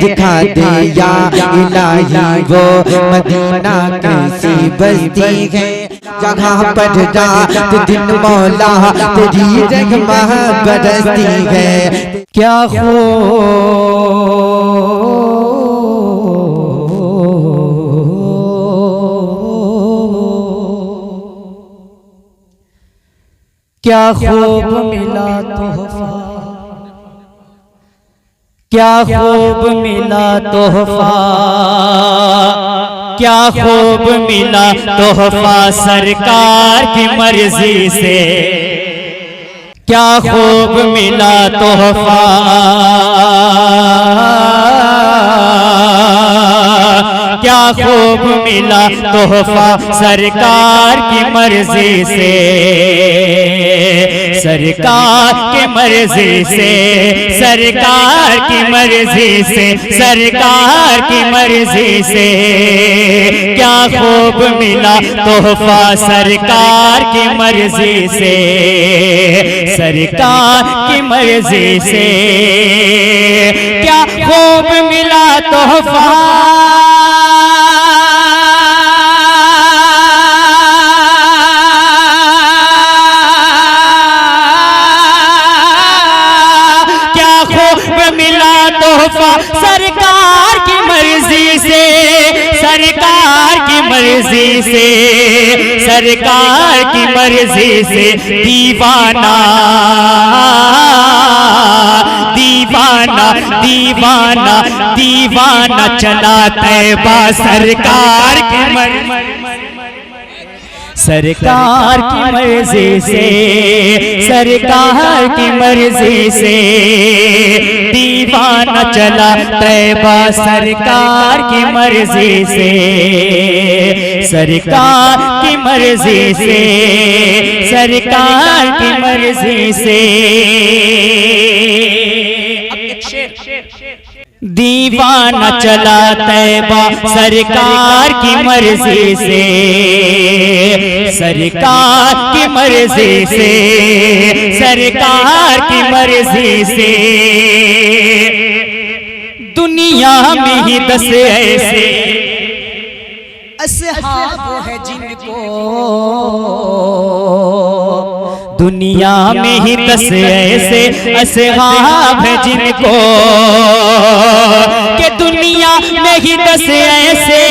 दिखा दे या इलाही वो मदीना कैसी बस्ती है जहाँ पर रात दिन मौला तेरी रहमत बरसती है। क्या क्या खूब मिला तोहफा, क्या खूब मिला तोहफा, क्या खूब मिला तोहफा सरकार की मर्जी से, क्या खूब मिला तोहफा, क्या खूब मिला तोहफा सरकार की मर्जी से, सरकार की मर्जी से, सरकार की मर्जी से, सरकार की मर्जी से, क्या खूब मिला तोहफा सरकार की मर्जी से, सरकार की मर्जी से, क्या खूब मिला तोहफा, सरकार की मर्जी से, सरकार की मर्जी से, सरकार की मर्जी से, दीवाना दीवाना दीवाना दीवाना चला तैबा सरकार की मर्जी, सरकार की मर्जी से, सरकार की मर्जी से, दीवाना चला तैबा सरकार की मर्जी से, सरकार की मर्जी से, सरकार की मर्जी से। दीवाना चला तैबा सरकार की मर्जी से, सरकार की मर्जी से, सरकार की मर्जी से, दुनिया में ही 10 ऐसे असहाब है जिनको, दुनिया में ही 10 ऐसे असहाब है जिनको, कि दुनिया में ही 10 ऐसे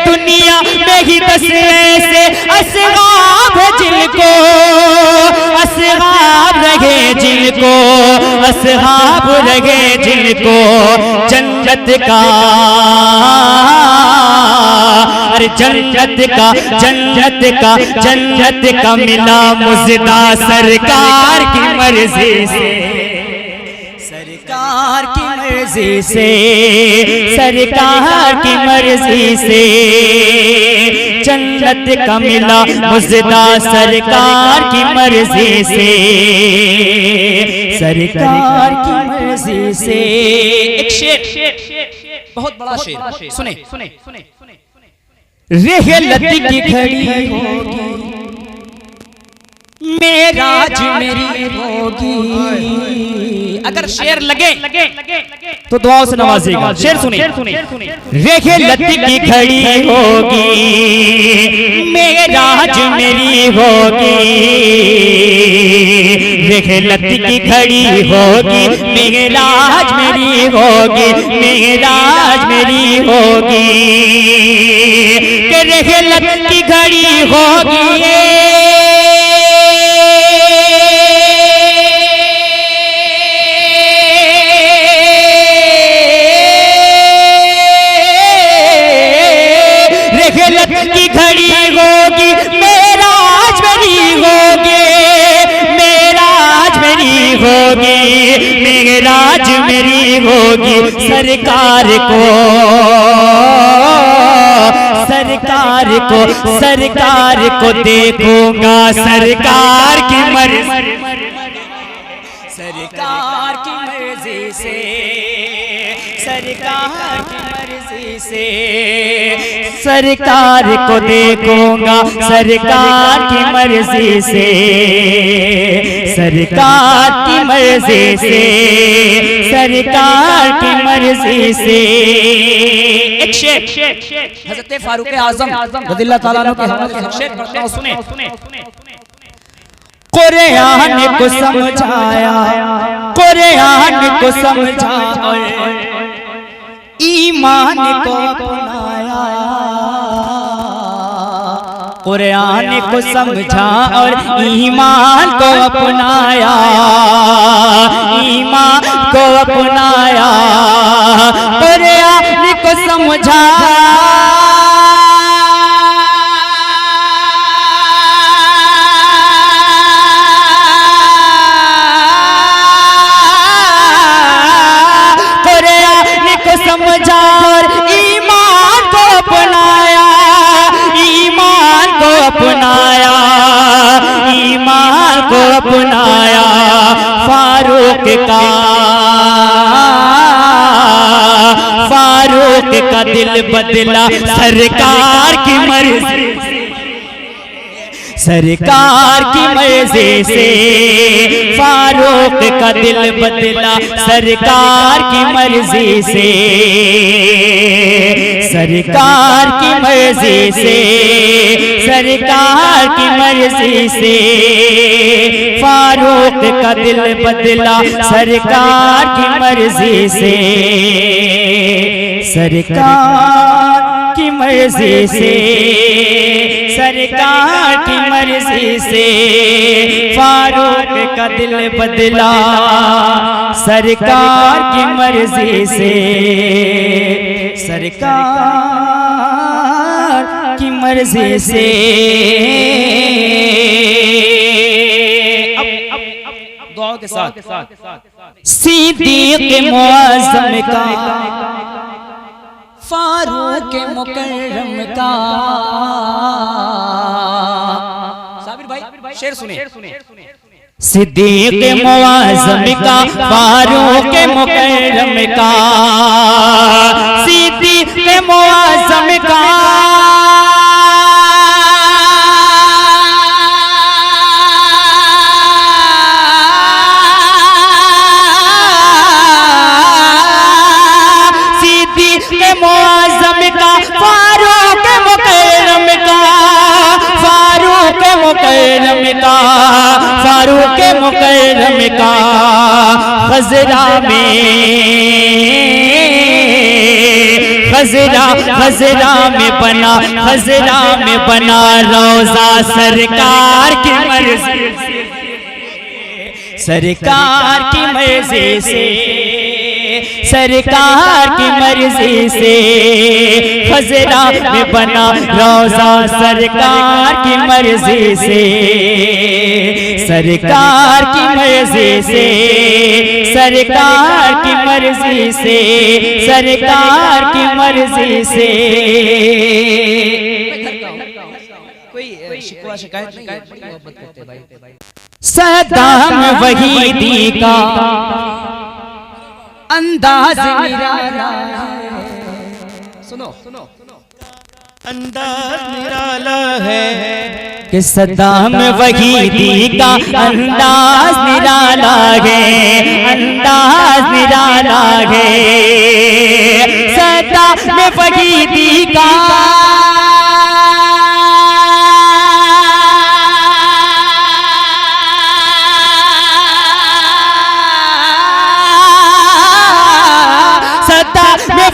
दुनिया में ही 10 ऐसे असहाब है जिनको, असहाब रहे जिनको, असहाब रहे जिनको, जन्नत का अरे जन्नत का जन्नत का जन्नत का मिला मुजदा सरकार की मर्जी से, सरकार की मर्जी से, सरकार की मर्जी से, जन्नत का मिला मुजदा सरकार की मर्जी से, सरकार की मर्जी से। एक शेर, बहुत बड़ा शेर, सुने सुने सुने सुने, रहलत की घड़ी होगी मेराज मेरी होगी, अगर शेर लगे तो दुआओं से नवाजिएगा। शेर सुनिए, रहलत की घड़ी होगी मेराज मेरी होगी, रहलत की घड़ी होगी मेराज मेरी होगी, मेराज मेरी होगी, कि रहलत की घड़ी होगी की घड़ी होगी मेराज मेरी होगी, मेराज मेरी होगी, मेराज मेरी होगी, सरकार को सरकार को सरकार को देखूंगा सरकार की मर्जी, सरकार की मर्जी से, सरकार की मर्जी से सरकार को देखूंगा सरकार की मर्जी से, सरकार की मर्जी से, सरकार की मर्जी से। एक शेर हज़रत फारूक आज़म रज़ियल्लाहु ताला अन्हु के हवाले से शेर पढ़ता हूं, सुने। कुरान को समझाया, कुरान को समझाया, ईमान को अपनाया, कुरान को समझा और ईमान को अपनाया, ईमान को अपनाया, कुरान को समझा समझा और ईमान को अपनाया, ईमान को अपनाया, ईमान को अपनाया। फारूक का दिल बदला सरकार की मर्जी, सरकार की मर्जी से। फारूक का दिल बदला सरकार की मर्जी से, सरकार की मर्जी से, सरकार की मर्जी से। फारूक का दिल बदला सरकार की मर्जी से, सरकार की मर्जी से, सरकार की मर्जी से। फारूक का दिल बदला सरकार की मर्जी से, सरकार की मर्जी से। दुआओं के साथ सिद्दीक़ मुअज़्ज़म का, फारूक मुकर्रम का। साबिर भाई शेर सुने। सिद्दीक़ मुअज़्ज़म का, फारूक मुकर्रम का, सिद्दीक़ मुअज़्ज़म का। मुअज़्ज़म का, फारूक मुकर्रम का, फारूक मुकर्रम का, फारूक मुकर्रम का। ख़ज़रा में, ख़ज़रा में बना, ख़ज़रा में बना रोज़ा सरकार की मर्ज़ी, सरकार की मर्ज़ी से, सरकार की मर्जी से। ख़ज़रा में बना रोज़ा सरकार की मर्जी से, सरकार की मर्जी से, सरकार की मर्जी से, सरकार की मर्जी से। कोई शिकवा शिकायत नहीं है, मोहब्बत करते भाई। सद्दाम वहीदी का अंदाज निराला है, सुनो सुनो, अंदाज निराला है कि सद्दाम वहीदी का अंदाज निराला है, अंदाज निराला है। सद्दाम वहीदी का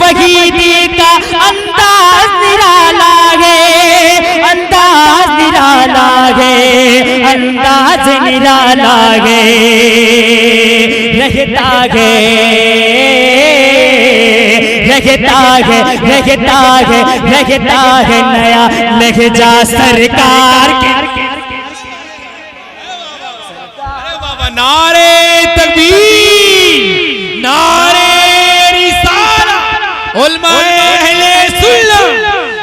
वहीदी का अंदाज निराला है, अंदाज निराला है, अंदाज निराला है। रहता है, रहता है, रहता है, रहता है नया लहजा सरकार के। नारे तकबीर, नारे उलमाए अहले सुन्नत,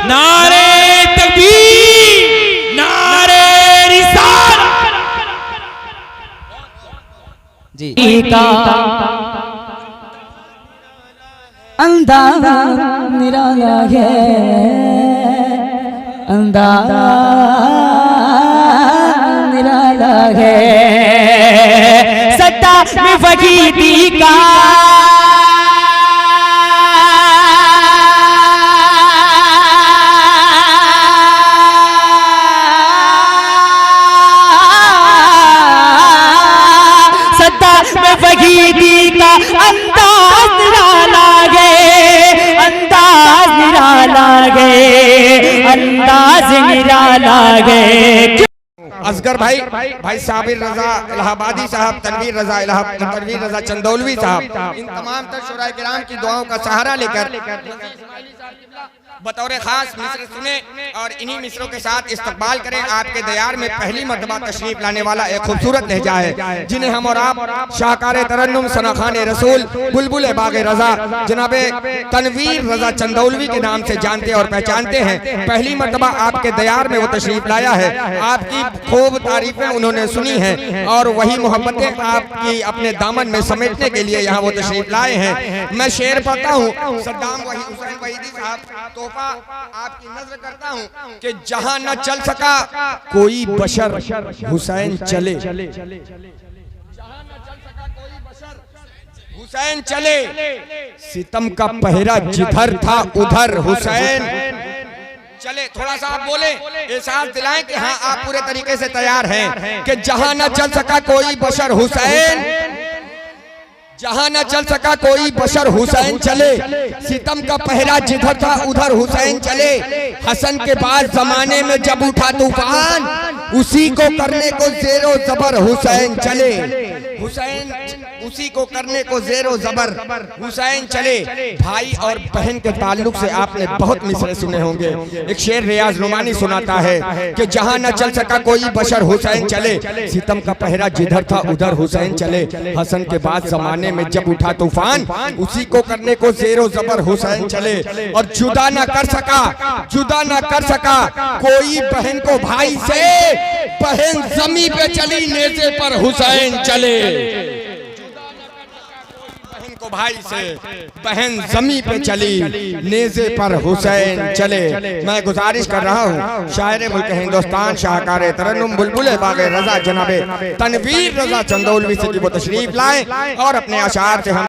नारे तकबीर, नारे रिसालत। जी का अंदाज निराला है, अंदाज निराला है, सत्ता में वहीदी का वहीदी का अंदाज निराला है, अंदाज निराला है, अंदाज निराला है। असगर भाई साबिर रजा इलाहाबादी साहब, तनवीर रजा चंदौलवी साहब, इन तमाम तर शुरा किराम की दुआओं का सहारा लेकर बतौर खास मिस्र सुने और इन्हीं मिस्रों के साथ इस्तकबाल करें। आपके दयार में पहली मर्तबा तशरीफ लाने वाला एक खूबसूरत लहजा है, जिन्हें हम और आप शाहकार तरन्नुम सनाखान रसूल बुलबुल बाग रजा जनाबे तनवीर रजा चंदौलवी के नाम से जानते और पहचानते हैं। पहली मर्तबा आपके दयार में वो तशरीफ लाया है, आपकी खूब तारीफें उन्होंने सुनी हैं और वही मोहब्बतें आपकी अपने दामन में समेटने के लिए यहाँ वो तशरीफ लाए हैं। मैं शेर पढ़ता हूँ, सद्दाम हुसैन वहीदी साहब तोहफा आपकी नजर करता हूँ कि जहाँ न चल सका कोई बशर हुसैन चले, हुसैन चले, सितम का पहरा जिधर था उधर हुसैन चले। थोड़ा सा आप बोले, एहसास दिलाएं कि हाँ आप पूरे तरीके से तैयार हैं कि जहां न चल सका कोई बशर हुसैन, जहां न चल सका कोई बशर हुसैन चले, सितम का पहरा जिधर था उधर हुसैन चले। हसन के बाद जमाने में जब उठा तूफान, उसी को करने को जेरो जबर हुसैन चले, हुसैन उसी को करने को जेरो जबर हुसैन चले। भाई और बहन के ताल्लुक से आपने बहुत मिसरे सुने होंगे। एक शेर रियाज नुमानी सुनाता है कि जहां न चल सका कोई बशर हुसैन चले, सितम का पहरा जिधर था उधर हुसैन चले। हसन के बाद जमाने में जब उठा तूफान, उसी को करने को जेरो जबर हुसैन चले। और जुदा न कर सका, जुदा न कर सका कोई बहन को भाई से, बहन जमी पे चली नेज़े पर हुसैन चले। को भाई से, बहन जमी पे चली नेज़े पर हुसैन चले। मैं गुजारिश कर रहा हूँ शायर मुल्क हिंदुस्तान शाहकार तरन्नुम बुलबुल बाग रजा जनाबे तनवीर रजा चंदौलवी से कि वो तशरीफ लाएं और अपने अशार से हम